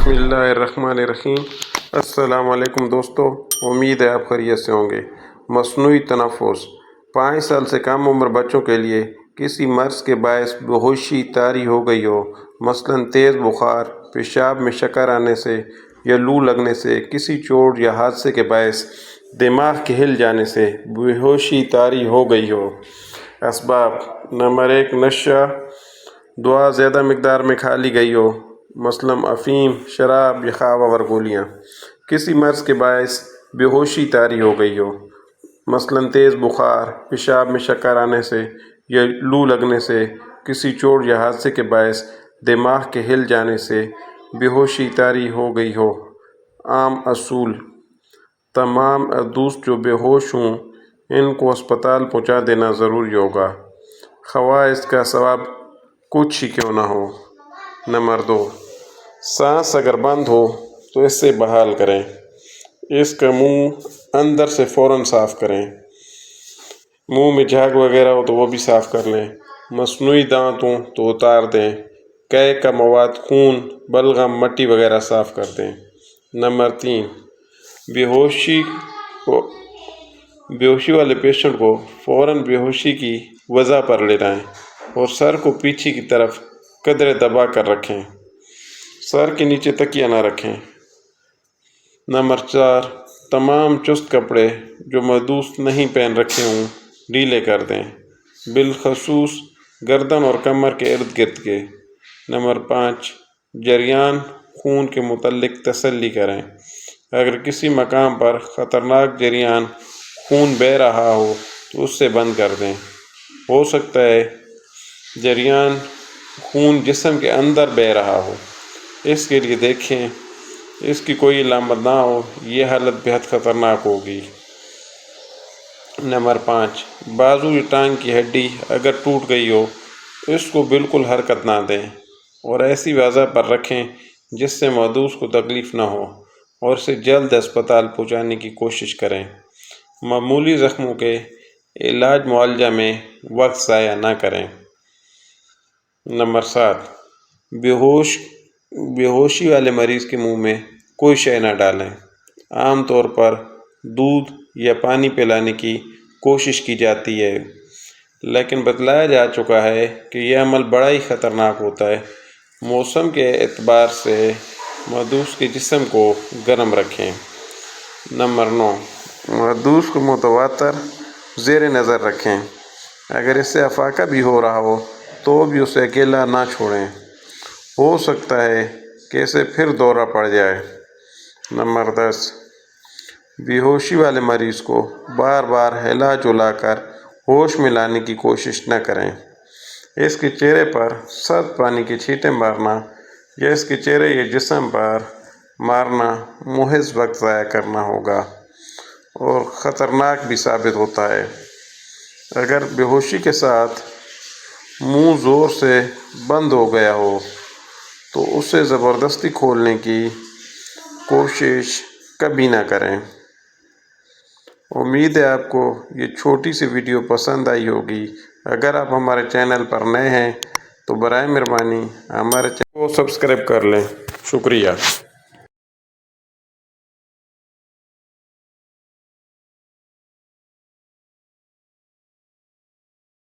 بسم اللہ الرحمن الرحیم۔ السلام علیکم دوستو، امید ہے آپ خیریت سے ہوں گے۔ مصنوعی تنفس 5 سال سے کم عمر بچوں کے لیے کسی مرض کے باعث بےہوشی طاری ہو گئی ہو، مثلاً تیز بخار، پیشاب میں شکر آنے سے یا لو لگنے سے، کسی چوٹ یا حادثے کے باعث دماغ کے ہل جانے سے بےہوشی طاری ہو گئی ہو۔ اسباب: نمبر 1، نشہ، دوا زیادہ مقدار میں کھا لی گئی ہو، مثلاً افیم، شراب یا خواب آور گولیاں۔ کسی مرض کے باعث بےہوشی طاری ہو گئی ہو، مثلاً تیز بخار، پیشاب میں شکر آنے سے یا لو لگنے سے، کسی چوٹ یا حادثے کے باعث دماغ کے ہل جانے سے بےہوشی طاری ہو گئی ہو۔ عام اصول: تمام دوست جو بے ہوش ہوں ان کو ہسپتال پہنچا دینا ضروری ہوگا، خواہ اس کا سبب کچھ ہی کیوں نہ ہو۔ نمبر 2، سانس اگر بند ہو تو اس سے بحال کریں۔ اس کا منہ اندر سے فوراً صاف کریں۔ منہ میں جھاگ وغیرہ ہو تو وہ بھی صاف کر لیں۔ مصنوعی دانت ہوں تو اتار دیں۔ قے کا مواد، خون، بلغم، مٹی وغیرہ صاف کر دیں۔ نمبر 3، بیہوشی والے پیشنٹ کو فوراً بیہوشی کی وضع پر لے جائیں اور سر کو پیچھے کی طرف قدرے دبا کر رکھیں۔ سر کے نیچے تکیہ نہ رکھیں۔ نمبر 4، تمام چست کپڑے جو محدود نہیں پہن رکھے ہوں ڈھیلے کر دیں، بالخصوص گردن اور کمر کے ارد گرد کے۔ نمبر 5، جریان خون کے متعلق تسلی کریں۔ اگر کسی مقام پر خطرناک جریان خون بہہ رہا ہو تو اس سے بند کر دیں۔ ہو سکتا ہے جریان خون جسم کے اندر بہہ رہا ہو، اس کے لیے دیکھیں اس کی کوئی علامت نہ ہو، یہ حالت بہت خطرناک ہوگی۔ نمبر 5، بازو یا ٹانگ کی ہڈی اگر ٹوٹ گئی ہو اس کو بالکل حرکت نہ دیں اور ایسی وضع پر رکھیں جس سے محدود کو تکلیف نہ ہو، اور اسے جلد ہسپتال پہنچانے کی کوشش کریں۔ معمولی زخموں کے علاج معالجہ میں وقت ضائع نہ کریں۔ نمبر 7، بیہوشی والے مریض کے منہ میں کوئی شے نہ ڈالیں۔ عام طور پر دودھ یا پانی پلانے کی کوشش کی جاتی ہے، لیکن بتلایا جا چکا ہے کہ یہ عمل بڑا ہی خطرناک ہوتا ہے۔ موسم کے اعتبار سے محدود کے جسم کو گرم رکھیں۔ نمبر 9، محدود کو متواتر زیر نظر رکھیں۔ اگر اس سے افاقہ بھی ہو رہا ہو تو بھی اسے اکیلا نہ چھوڑیں، ہو سکتا ہے کہ اسے پھر دورہ پڑ جائے۔ نمبر 10، بیہوشی والے مریض کو بار بار ہلا جلا کر ہوش میں لانے کی کوشش نہ کریں۔ اس کے چہرے پر سرد پانی کی چھینٹیں مارنا یا اس کے چہرے یا جسم پر مارنا محض وقت ضائع کرنا ہوگا اور خطرناک بھی ثابت ہوتا ہے۔ اگر بیہوشی کے ساتھ منہ زور سے بند ہو گیا ہو تو اسے زبردستی کھولنے کی کوشش کبھی نہ کریں۔ امید ہے آپ کو یہ چھوٹی سی ویڈیو پسند آئی ہوگی۔ اگر آپ ہمارے چینل پر نئے ہیں تو برائے مہربانی ہمارے چینل کو سبسکرائب کر لیں۔ شکریہ۔